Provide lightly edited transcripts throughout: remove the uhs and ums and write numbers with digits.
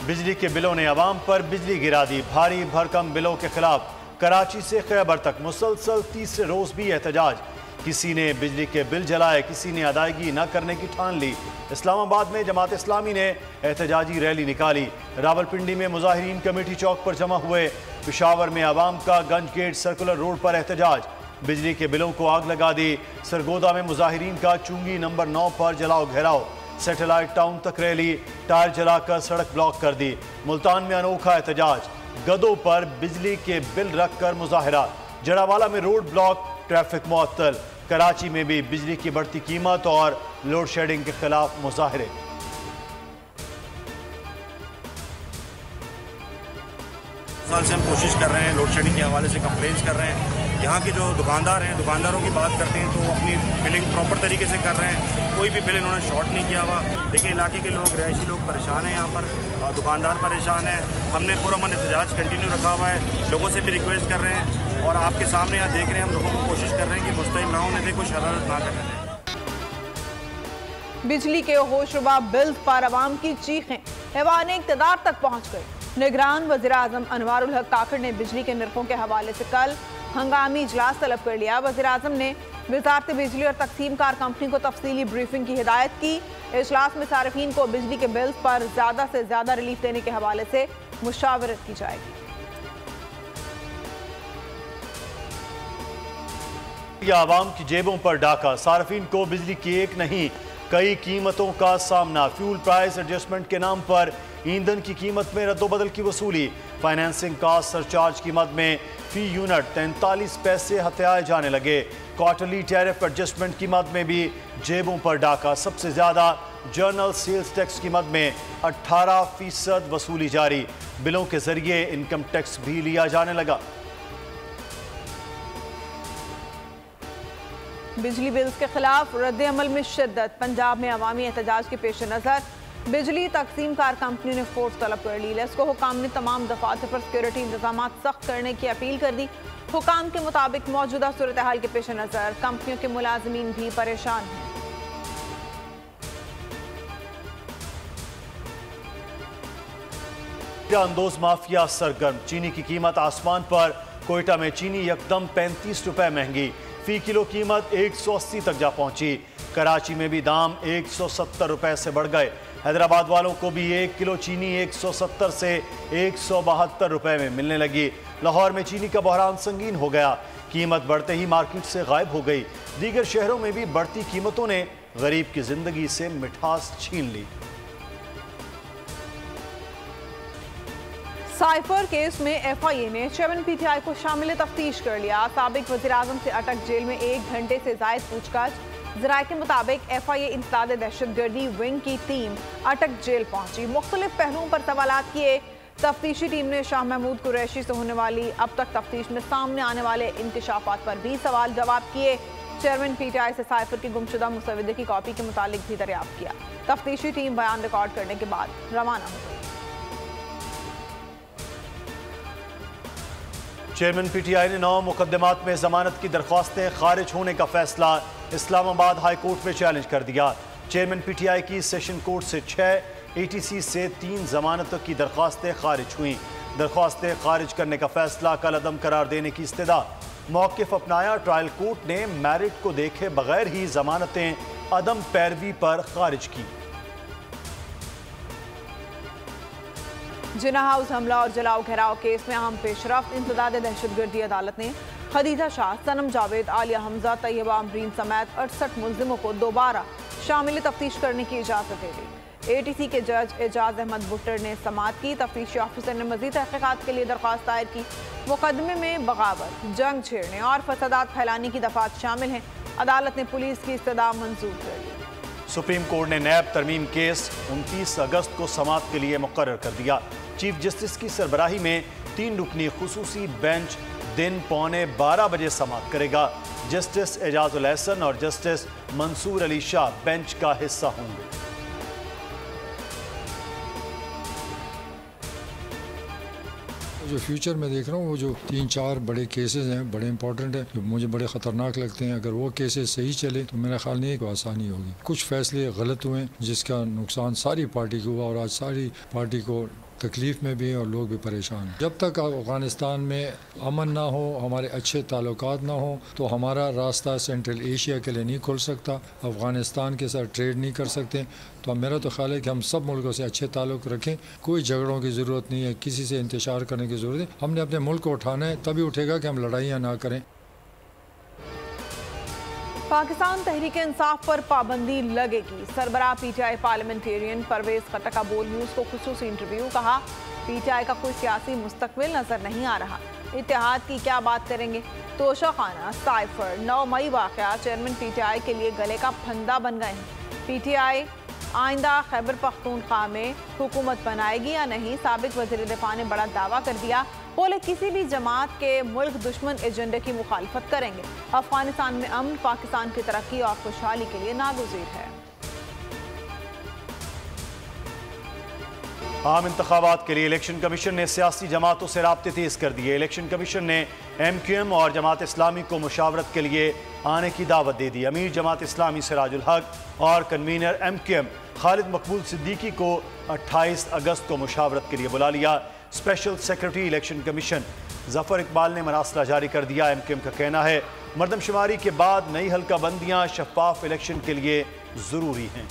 बिजली के बिलों ने आवाम पर बिजली गिरा दी। भारी भरकम बिलों के खिलाफ कराची से खैबर तक मुसलसल तीसरे रोज भी एहतजाज। किसी ने बिजली के बिल जलाए, किसी ने अदायगी न करने की ठान ली। इस्लामाबाद में जमात इस्लामी ने एहतजाजी रैली निकाली। रावलपिंडी में मुजाहिरीन कमेटी चौक पर जमा हुए। पेशावर में आवाम का गंज गेट सर्कुलर रोड पर एहतजाज। बिजली के बिलों को आग लगा दी। सरगोदा में मुजाहिरीन का चुंगी नंबर 9 पर जलाओ घेराव। सैटेलाइट टाउन तक रैली, टायर जलाकर सड़क ब्लॉक कर दी। मुल्तान में अनोखा एहतजाज। गदों पर बिजली के बिल रखकर मुजाहरा। जड़ावाला में रोड ब्लॉक, ट्रैफिक मुअत्तल। कराची में भी बिजली की बढ़ती कीमत और लोड शेडिंग के खिलाफ मुजाहरे। साल से हम कोशिश कर रहे हैं, लोड शेडिंग के हवाले से कंप्लेंट्स कर रहे हैं। यहाँ के जो दुकानदार हैं, दुकानदारों की बात करते हैं तो अपनी बिलिंग प्रॉपर तरीके से कर रहे हैं। कोई भी बिल इन्होंने शॉर्ट नहीं किया हुआ। देखिए, इलाके के लोग, रहायशी लोग परेशान हैं, यहाँ पर दुकानदार परेशान हैं। हमने पूरा मन एहतजाज कंटिन्यू रखा हुआ है। लोगों से भी रिक्वेस्ट कर रहे हैं और आपके सामने यहाँ देख रहे हैं, हम लोगों को कोशिश कर रहे हैं कि मुस्तैद ना होने दें, कोई शरारत ना करें। बिजली के होशरुबा बिल पर आवाम की चीखें ऐवान इक़्तिदार तक पहुँच गई। निगरान वज़ीर-ए-आज़म अनवारुल हक काकड़ ने बिजली के निर्खों के हवाले से कल हंगामी इजलास तलब कर लिया। वज़ीर-ए-आज़म ने वज़ारत बिजली और तक़सीम कार कंपनी को तफसीली ब्रीफिंग की हिदायत की। इजलास में सार्फिन को बिजली के बिल्स पर ज़्यादा से ज़्यादा रिलीफ देने के हवाले से मुशावरत की जाएगी। आवाम की जेबों पर डाका। सार्फिन को बिजली की एक नहीं कई कीमतों का सामना। फ्यूल प्राइस एडजस्टमेंट के नाम पर ईंधन की कीमत में रद्दोबदल की वसूली। फाइनेंसिंग कास्ट सरचार्ज की मद में फी यूनिट 43 पैसे हत्याए जाने लगे। क्वार्टरली टैरिफ एडजस्टमेंट की मद में भी जेबों पर डाका। सबसे ज्यादा जर्नल सेल्स टैक्स की मद में 18% वसूली जारी। बिलों के जरिए इनकम टैक्स भी लिया जाने लगा। बिजली बिल्स के खिलाफ रद्द अमल में शिद्दत। पंजाब में अवामी एहतजाज के पेश नज़र बिजली तकसीम कार कंपनी ने फोर्स तलब कर ली। लेस्को हुकाम ने तमाम दफातर पर सिक्योरिटी इंतजाम सख्त करने की अपील कर दी। हुकाम के मुताबिक मौजूदा सूरत हाल के पेश नज़र कंपनियों के मुलाजमीन भी परेशान हैं। अंदोज माफिया सरगर्म। चीनी की कीमत आसमान पर। कोयटा में चीनी यकदम 35 रुपए महंगी। फी किलो कीमत 180 तक जा पहुंची। कराची में भी दाम 170 रुपए से बढ़ गए। हैदराबाद वालों को भी 1 किलो चीनी 170 से 172 रुपए में मिलने लगी। लाहौर में चीनी का बहरान संगीन हो गया। कीमत बढ़ते ही मार्केट से गायब हो गई। दीगर शहरों में भी बढ़ती कीमतों ने गरीब की जिंदगी से मिठास छीन ली। साइफर केस में एफआईए ने चेयरमैन पीटीआई को शामिल तफ्तीश कर लिया। साबिक वज़ीर-ए-आज़म से अटक जेल में 1 घंटे से जायद पूछताछ। ज़राए के मुताबिक एफआईए इंसदाद दहशतगर्दी विंग की टीम अटक जेल पहुंची। मुख्तलिफ पहलुओं पर सवालात किए। तफ्तीशी टीम ने शाह महमूद कुरैशी से होने वाली अब तक तफ्तीश में सामने आने वाले इंकशाफात पर भी सवाल जवाब किए। चेयरमैन पीटीआई से साइफर की गुमशुदा मुसवदे की कॉपी के मुतालिक भी दरियाफ्त किया। तफ्तीशी टीम बयान रिकॉर्ड करने के बाद रवाना हो गई। चेयरमैन पीटीआई ने 9 मुकदमात में जमानत की दरख्वास्तें खारिज होने का फैसला इस्लामाबाद हाई कोर्ट में चैलेंज कर दिया। चेयरमैन पीटीआई की सेशन कोर्ट से 6, एटीसी से 3 जमानतों की दरख्वास्तें खारिज हुई। दरख्वास्तें खारिज करने का फैसला कल अदम करार देने की इस्तदा। मौक़िफ़ अपनाया। ट्रायल कोर्ट ने मैरिट को देखे बगैर ही जमानतें अदम पैरवी पर खारिज की। जिना हाउस हमला और जलाओ घेराव केस में अहम पेशरफ्त। इंसदाद दहशतगर्दी अदालत ने खदीजा शाह, सनम जावेद, आलिया हमजा, तैयबा अमरीन समेत 68 मुल्जिमों को दोबारा शामिल तफ्तीश करने की इजाज़त दे दी। एटीसी के जज एजाज अहमद बुट्टर ने समाअत की। तफ्तीशी ऑफिसर ने मज़ीद तहक़ीक़ात के लिए दरख्वास्त दायर की। मुकदमे में बगावत, जंग छेड़ने और फसादात फैलाने की दफ़ात शामिल हैं। अदालत ने पुलिस की इस्तदा मंजूर कर ली। सुप्रीम कोर्ट ने नैब तरमीम केस 29 अगस्त को समाअत के लिए मुकर्रर कर दिया। चीफ जस्टिस की सरबराही में 3 रुकनी खुसूसी बेंच दिन 11:15 बजे समाअत करेगा। जस्टिस एजाजुल एहसन और जस्टिस मंसूर अली शाह बेंच का हिस्सा होंगे। जो फ्यूचर में देख रहा हूँ, वो जो 3-4 बड़े केसेस हैं, बड़े इंपॉर्टेंट हैं, जो मुझे बड़े ख़तरनाक लगते हैं। अगर वो केसेस सही चले तो मेरा ख्याल नहीं है कि आसानी होगी। कुछ फैसले गलत हुए जिसका नुकसान सारी पार्टी को हुआ और आज सारी पार्टी को तकलीफ़ में भी हैं और लोग भी परेशान हैं। जब तक अफ़गानिस्तान में अमन ना हो, हमारे अच्छे ताल्लुकात ना हो, तो हमारा रास्ता सेंट्रल एशिया के लिए नहीं खुल सकता, अफ़गानिस्तान के साथ ट्रेड नहीं कर सकते। तो मेरा तो ख्याल है कि हम सब मुल्कों से अच्छे ताल्लुक़ रखें, कोई झगड़ों की ज़रूरत नहीं है, किसी से इंतशार करने की ज़रूरत है। हमने अपने मुल्क को उठाना है, तभी उठेगा कि हम लड़ाइयाँ ना करें। पाकिस्तान तहरीक इंसाफ पर पाबंदी लगेगी। सरबराह पीटीआई पार्लियामेंटेरियन परवेज खट्टक का बोल न्यूज़ को खुसूसी इंटरव्यू। कहा, पीटीआई का कोई सियासी मुस्तकबिल नजर नहीं आ रहा, इत्तेहाद की क्या बात करेंगे। तोशाखाना साइफर 9 मई वाक़या चेयरमैन पीटीआई के लिए गले का फंदा बन गए हैं। पीटीआई आइंदा खैबर पख्तूनख्वा में हुकूमत बनाएगी या नहीं। साबिक वज़ीर दिफा ने बड़ा दावा कर दिया, बोले किसी भी जमात के मुल्क दुश्मन एजेंडे की मुखालफत करेंगे। अफगानिस्तान में अमन पाकिस्तान की तरक्की और खुशहाली के लिए नागुज़ीर है। आम इंतखाबात के लिए इलेक्शन कमीशन ने सियासी जमातों से राब्ते तेज कर दिए। इलेक्शन कमीशन ने MQM और जमात इस्लामी को मुशावरत के लिए आने की दावत दे दी। अमीर जमात इस्लामी सिराजुल हक और कन्वीनर MQM खालिद मकबूल सिद्दीकी को 28 अगस्त को मुशावरत के लिए बुला लिया। Special secretary election commission Zafar Iqbal ने मरासला जारी कर दिया। MQM का कहना है, मरदमशुमारी के बाद नई हल्का बंदियाँ शफाफ इलेक्शन के लिए ज़रूरी हैं।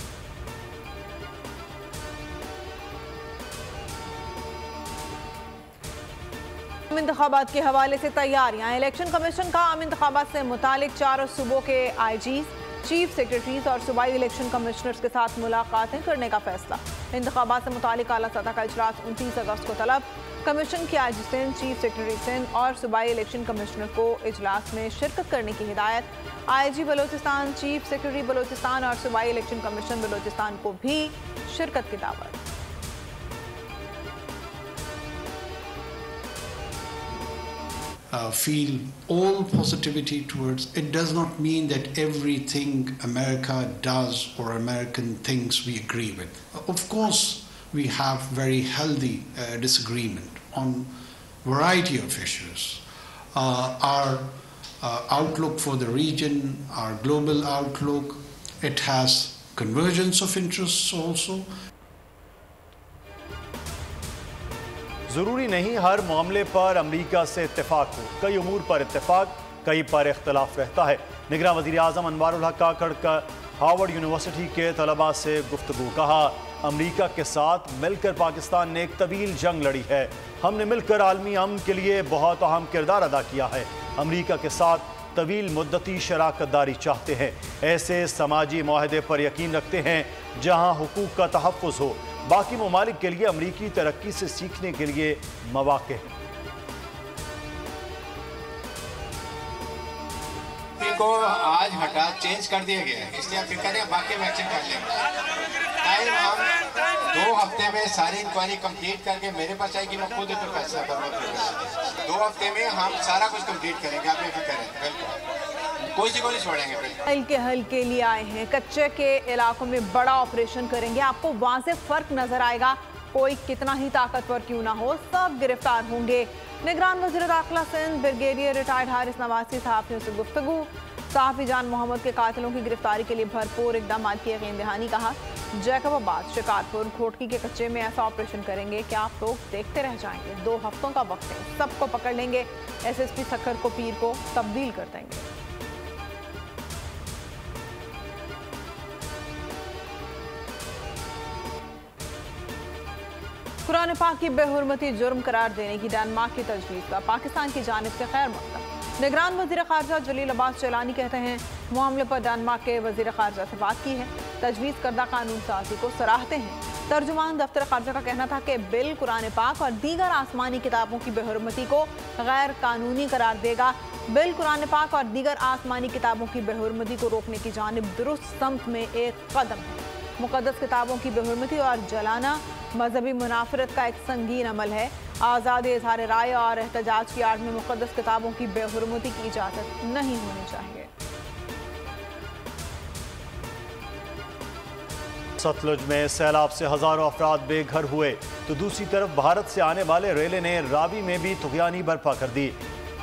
आम इंतखाबात के हवाले से तैयारियां। इलेक्शन कमीशन का आम इंतखाबात से मुतालिक 4 सूबों के IGs, चीफ सेक्रेटरीज और सूबाई इलेक्शन कमिश्नर्स के साथ मुलाकातें करने का फैसला। इंतखाबात से मुतालिक आला सतह का इजलास 29 अगस्त को तलब। कमीशन की IG Sindh, chief secretary Sindh और सूबाई इलेक्शन कमिश्नर को इजलास में शिरकत करने की हिदायत। IG Balochistan, chief secretary Balochistan और सूबाई इलेक्शन कमीशन बलोचिस्तान को भी शिरकत की दावत। Feel all positivity towards it. Does not mean that everything America does or American things we agree with. Of course, we have very healthy disagreement on variety of issues. Our outlook for the region, our global outlook, it has convergence of interests also. ज़रूरी नहीं हर मामले पर अमरीका से इत्तेफाक हो, कई उमूर पर इत्तेफाक, कई पर इख्तलाफ रहता है। निगरान वज़ीर आज़म अनवारुल हक काकड़ का हार्वर्ड यूनिवर्सिटी के तलबा से गुफ्तगू। कहा, अमरीका के साथ मिलकर पाकिस्तान ने एक तवील जंग लड़ी है। हमने मिलकर आलमी अमन के लिए बहुत अहम किरदार अदा किया है। अमरीका के साथ तवील मुद्दती शराकत दारी चाहते हैं। ऐसे समाजी माहदे पर यकीन रखते हैं जहाँ हुकूक का तहफ़्फ़ुज़ हो। बाकी ममालिक के लिए अमरीकी तरक्की से सीखने के लिए मौक़े हैं। को आज हटा चेंज कर दिया गया है, इसलिए आप फिर करें बाकी में एक्शन कर लेंगे। टाइम हम 2 हफ्ते में सारी इंक्वायरी कंप्लीट करके मेरे पास आएगी, मैं खुद पर फैसला करूँगा। 2 हफ्ते में हम सारा कुछ कंप्लीट करेंगे, आप फिक्र करें, बिल्कुल कोई सी को नहीं छोड़ेंगे। हल के लिए आए हैं, कच्चे के इलाकों में बड़ा ऑपरेशन करेंगे। आपको वहां से फर्क नजर आएगा, कोई कितना ही ताकतवर क्यों ना हो, सब गिरफ्तार होंगे। निगरान वज़ीर दाखिला सिंध ब्रिगेडियर रिटायर्ड हारिस नवासी सहाफ़ियों से गुफ्तगू। सहाफ़ी जान मोहम्मद के कातिलों की गिरफ्तारी के लिए भरपूर इक़दाम की यकीन दहानी। कहा, जैकबाबाद, शिकारपुर, घोटकी के कच्चे में ऐसा ऑपरेशन करेंगे कि आप लोग देखते रह जाएंगे। 2 हफ्तों का वक्त है, सबको पकड़ लेंगे। SSP सक्खर को पीर को तब्दील कर देंगे। कुरान पाक की बेहुरमती जुर्म करार देने की डेनमार्क की तजवीज़ का पाकिस्तान की जानिब से खैर मकदम। निगरान वज़ीर ख़ारजा जलील अब्बास चलानी कहते हैं, मामले पर डेनमार्क के वज़ीर ख़ारजा से बात की है, तजवीज़ करदा कानून साज़ी को सराहते हैं। तर्जुमान दफ्तर ख़ारजा का कहना था कि बिल कुरान पाक और दीगर आसमानी किताबों की बेहुरमती को गैर कानूनी करार देगा। बिल कुरान पाक और दीगर आसमानी किताबों की बेहुरमती को रोकने की जानिब दुरुस्त समत में एक कदम है। मुक़द्दस किताबों की बेहुरमती और जलाना मजहबी मुनाफरत का एक संगीन अमल है। आज़ादी इज़हार राय और एहतजाज की आड़ में मुक़द्दस किताबों की बेहुरमती की इजाज़त नहीं होनी चाहिए। सतलुज में सैलाब से हजारों अफराद बेघर हुए, तो दूसरी तरफ भारत से आने वाले रेले ने रावी में भी तुग़यानी बर्पा कर दी।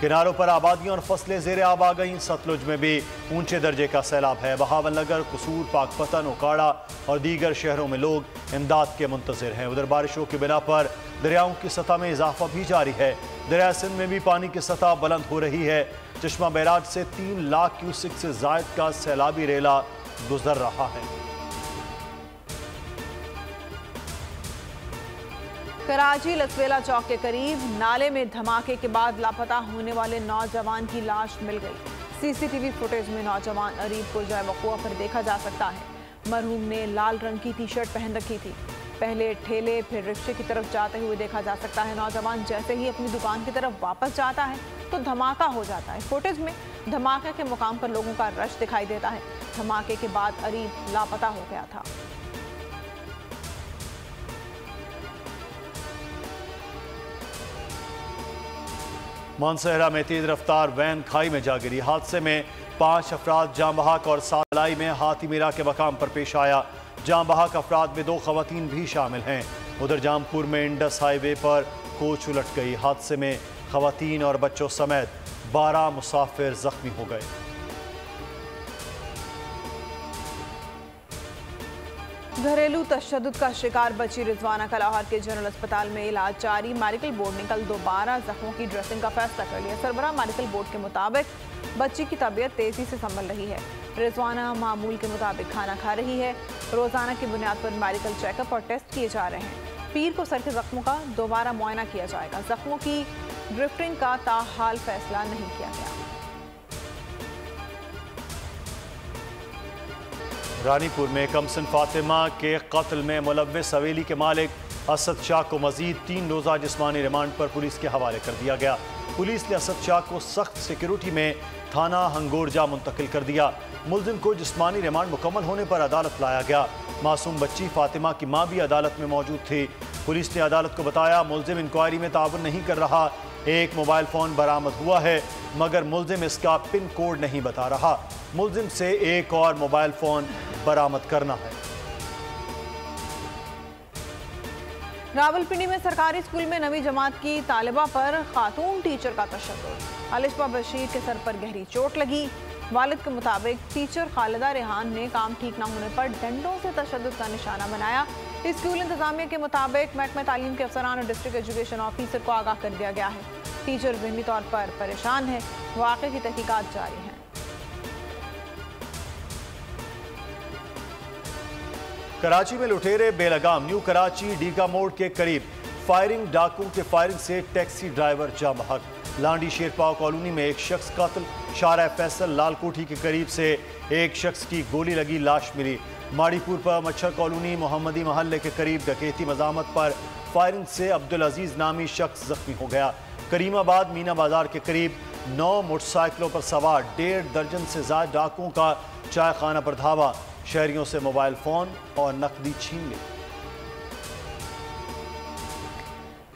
किनारों पर आबादियां और फसलें ज़ेर आब आ गईं। सतलुज में भी ऊंचे दर्जे का सैलाब है। बहावल नगर, कसूर, पाकपतन, ओकाड़ा और दीगर शहरों में लोग इमदाद के मुंतज़िर हैं। उधर बारिशों की बिना पर दरियाओं की सतह में इजाफा भी जारी है। दरिया सिंध में भी पानी की सतह बुलंद हो रही है। चश्मा बैराज से 3 लाख क्यूसिक से जायद का सैलाबी रेला गुजर रहा है। कराची लसवेला चौक के करीब नाले में धमाके के बाद लापता होने वाले नौजवान की लाश मिल गई। सीसीटीवी फुटेज में नौजवान अरीब को जाए वक़ुआ पर देखा जा सकता है। मरहूम ने लाल रंग की टी शर्ट पहन रखी थी। पहले ठेले फिर रिक्शे की तरफ जाते हुए देखा जा सकता है। नौजवान जैसे ही अपनी दुकान की तरफ वापस जाता है तो धमाका हो जाता है। फुटेज में धमाके के मुकाम पर लोगों का रश दिखाई देता है। धमाके के बाद अरीब लापता हो गया था। मानसहरा में तेज रफ्तार वैन खाई में जा गिरी। हादसे में 5 अफराद जाम बहक और सालाई में हाथी मीरा के मकाम पर पेश आया। जाम बहक अफराद में 2 खवातीन भी शामिल हैं। उधर जामपुर में इंडस हाईवे पर कोच उलट गई। हादसे में खवातीन और बच्चों समेत 12 मुसाफिर जख्मी हो गए। घरेलू तशद्दुद का शिकार बची रिजवाना का लाहौर के जनरल अस्पताल में इलाज जारी। मेडिकल बोर्ड ने कल दोबारा जख्मों की ड्रेसिंग का फैसला कर लिया। सरबराह मेडिकल बोर्ड के मुताबिक बच्ची की तबीयत तेजी से संभल रही है। रिजवाना मामूल के मुताबिक खाना खा रही है। रोजाना की बुनियाद पर मेडिकल चेकअप और टेस्ट किए जा रहे हैं। पीर को सर के जख्मों का दोबारा मुआयना किया जाएगा। जख्मों की ड्रिफ्टिंग का ताहाल फैसला नहीं किया गया। रानीपुर में कमसन फातिमा के कत्ल में मुलव्विस हवेली के मालिक असद शाह को मजीद 3 रोज़ा जिस्मानी रिमांड पर पुलिस के हवाले कर दिया गया। पुलिस ने असद शाह को सख्त सिक्योरिटी में थाना हंगोरजा मुंतकिल कर दिया। मुलजिम को जिस्मानी रिमांड मुकम्मल होने पर अदालत लाया गया। मासूम बच्ची फातिमा की मां भी अदालत में मौजूद थी। पुलिस ने अदालत को बताया मुलजिम इंक्वायरी में ताउन नहीं कर रहा। एक मोबाइल फ़ोन बरामद हुआ है मगर मुलजिम इसका पिन कोड नहीं बता रहा। मुलजिम से एक और मोबाइल फ़ोन बरामद करना है। रावलपिंडी में सरकारी स्कूल में नवी जमात की तालिबा पर खातून टीचर का तशद्दुद। अलिशा बशीर के सर पर गहरी चोट लगी। वालिद के मुताबिक टीचर खालिदा रेहान ने काम ठीक न होने पर डंडों से तशद्दुद का निशाना बनाया। स्कूल इंतजामिया के मुताबिक महकमा तालीम के अफसरान और डिस्ट्रिक्ट एजुकेशन ऑफिसर को आगाह कर दिया गया है। टीचर ज़हनी तौर पर परेशान है। वाक़े की तहकीकात जारी है। कराची में लुटेरे बेलगाम। न्यू कराची डीगा मोड़ के करीब फायरिंग। डाकुओं के फायरिंग से टैक्सी ड्राइवर जाम बहक। लांडी शेरपाव कॉलोनी में एक शख्स कत्ल। शारा फैसल लालकोठी के करीब से एक शख्स की गोली लगी, लाश मिली। माड़ीपुर पर मच्छर कॉलोनी मोहम्मदी महल्ले के करीब डकैती मजामत पर फायरिंग से अब्दुल अजीज नामी शख्स जख्मी हो गया। करीमाबाद मीना बाजार के करीब 9 मोटरसाइकिलों पर सवार 1.5 दर्जन से ज्यादा डाकुओं का चाय खाना पर धावा। शहरियों से मोबाइल फोन और नकदी छीन ली।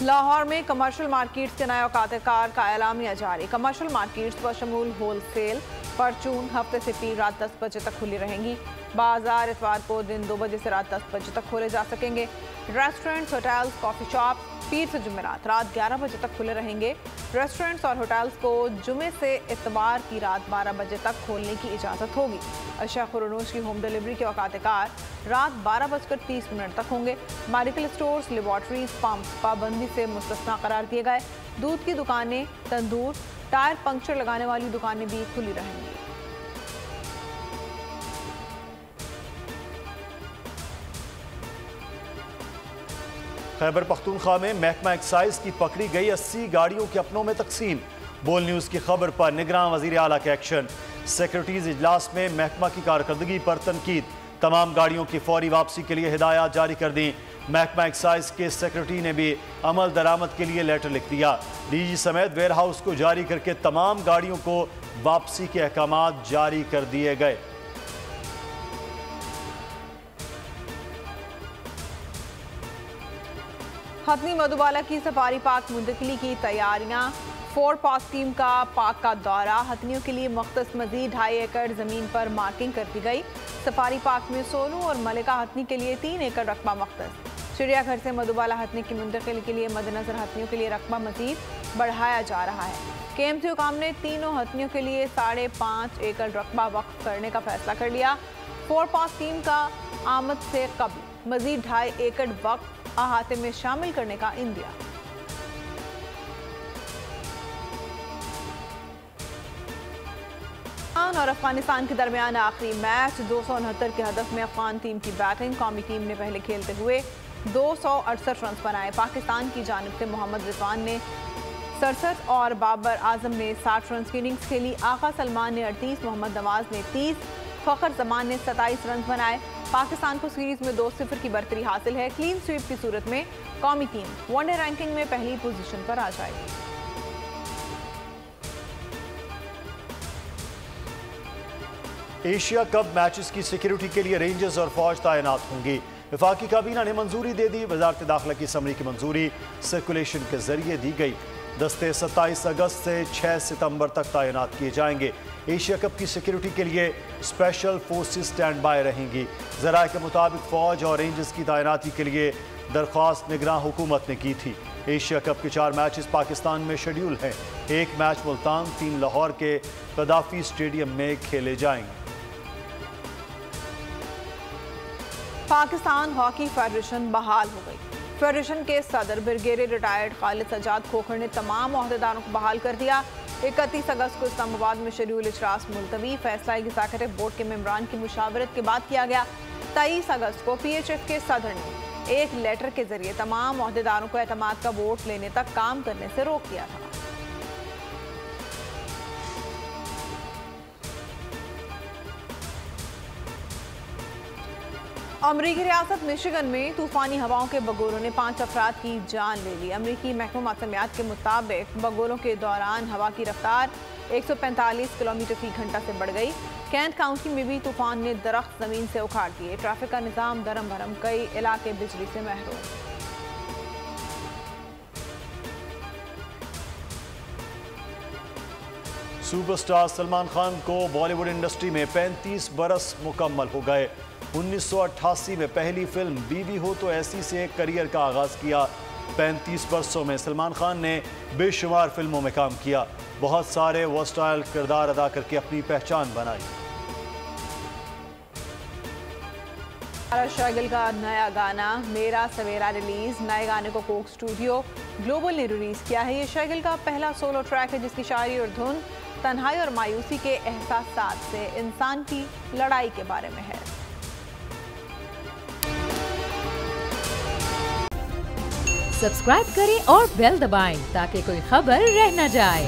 लाहौर में कमर्शियल मार्केट्स के नए औकातकार का एलामिया जारी। कमर्शियल मार्केट्स बशमूल होलसेल, परचून हफ्ते से पीर रात 10 बजे तक खुली रहेंगी। बाजार इतवार को दिन 2 बजे से रात 10 बजे तक खोले जा सकेंगे। रेस्टोरेंट्स, होटल्स, कॉफ़ी शॉप पीर से जुमेरात रात 11 बजे तक खुले रहेंगे। रेस्टोरेंट्स और होटल्स को जुमे से इतवार की रात 12 बजे तक खोलने की इजाज़त होगी। अशिया खुरनोश की होम डिलीवरी के औकातकार रात 12:30 तक होंगे। मेडिकल स्टोर्स, लेबॉर्ट्रीज, पंप्स पाबंदी से मुस्तस्ना करार दिए गए। दूध की दुकानें, तंदूर, टायर पंक्चर लगाने वाली दुकानें भी खुली रहेंगी। खैबर पख्तूनख्वा में महकमा एक्साइज की पकड़ी गई 80 गाड़ियों के अपनों में तकसीम। बोल न्यूज़ की खबर पर निगरान वज़ीर आला के एक्शन। सेक्रेटरीज इजलास में महकमा की कारकर्दगी पर तनकीद। तमाम गाड़ियों की फौरी वापसी के लिए हिदायत जारी कर दी। महकमा एक्साइज के सेक्रेटरी ने भी अमल दरामद के लिए लेटर लिख दिया। डीजी समेत वेयर हाउस को जारी करके तमाम गाड़ियों को वापसी के अहकाम जारी कर दिए गए। हथनी मधुबाला की सफारी पार्क मुंतकिली की तैयारियां। फोर्ड पास टीम का पार्क का दौरा। हथनियों के लिए मुख्तस मजीद 2.5 एकड़ जमीन पर मार्किंग कर दी गई। सफारी पार्क में सोनू और मलिका हथनी के लिए 3 एकड़ रकबा मुख्तस। चिड़ियाघर से मधुबाला हथनी की मुंतकिली के लिए मद्देनजर हथनियों के लिए रकबा मजीद बढ़ाया जा रहा है। KMC हुकाम ने तीनों हथनियों के लिए 5.5 एकड़ रकबा वक्फ करने का फैसला कर लिया। 4 स्कीम का आमद से कबल मजीद 2.5 एकड़ वक्फ अहाते में शामिल करने का इंदिया। और अफगानिस्तान के दरमियान आखिरी मैच 269 के हदफ में अफगान टीम की बैटिंग। कौमी टीम ने पहले खेलते हुए 268 रन बनाए। पाकिस्तान की जानिब से मोहम्मद रिजवान ने 67 और बाबर आजम ने 60 रन की इनिंग्स खेली। आका सलमान ने 38, मोहम्मद नवाज ने 30, फखर जमान ने 27 रन बनाए। पाकिस्तान को सीरीज में 2-0 की बरतरी हासिल है। क्लीन स्वीप की सूरत में कौमी टीम वनडे रैंकिंग में पहली पोजीशन पर आ जाएगी। एशिया कप मैचेस की सिक्योरिटी के लिए रेंजर्स और फौज तैनात होंगी। वफाकी काबीना ने मंजूरी दे दी। वजारत दाखिला की समरी की मंजूरी सर्कुलेशन के जरिए दी गई। दस्ते 27 अगस्त से 6 सितंबर तक तैनात किए जाएंगे। एशिया कप की सिक्योरिटी के लिए स्पेशल फोर्सेस स्टैंड बाय रहेंगी। ज़राए के मुताबिक फौज और रेंजर्स की तैनाती के लिए दरख्वास्त निगरान हुकूमत ने की थी। एशिया कप के 4 मैचेस पाकिस्तान में शेड्यूल हैं। 1 मैच मुल्तान, 3 लाहौर के कदाफी स्टेडियम में खेले जाएंगे। पाकिस्तान हॉकी फेडरेशन बहाल हो गई। फेडरेशन के सदर ब्रिगेडियर रिटायर्ड खालिद सजाद खोखर ने तमाम ओहदेदारों को बहाल कर दिया। 31 अगस्त को इस्लामाबाद में शेड्यूल इजलास मुलतवी। फैसला एग्जीक्यूटिव बोर्ड के मेंबरान की मुशावरत के बाद किया गया। 23 अगस्त को PHF के सदर ने एक लेटर के जरिए तमाम ओहदेदारों को एतमाद का वोट लेने तक काम करने से रोक दिया था। अमरीकी रियासत मिशिगन में तूफानी हवाओं के बगोलों ने 5 अफराद की जान ले ली। अमरीकी महकमा मौसमियात के मुताबिक बगोलों के दौरान हवा की रफ्तार 145 किलोमीटर फी घंटा से बढ़ गई। कैंट काउंटी में भी तूफान ने दरख्त जमीन से उखाड़ दिए। ट्रैफिक का निजाम दरम भरम, कई इलाके बिजली से महरूम। सुपरस्टार सलमान खान को बॉलीवुड इंडस्ट्री में 35 बरस मुकम्मल हो गए। 1988 में पहली फिल्म बीवी हो तो ऐसी से करियर का आगाज किया। 35 बरसों में सलमान खान ने बेशुमार फिल्मों में काम किया। बहुत सारे वर्सटाइल किरदार अदा करके अपनी पहचान बनाई। शागिल का नया गाना मेरा सवेरा रिलीज। नए गाने को कोक स्टूडियो ग्लोबल ने रिलीज किया है। ये शागिल का पहला सोलो ट्रैक है जिसकी शायरी और धुन तन्हाई और मायूसी के एहसासात से इंसान की लड़ाई के बारे में है। सब्सक्राइब करें और बेल दबाएं ताकि कोई खबर रह न जाए।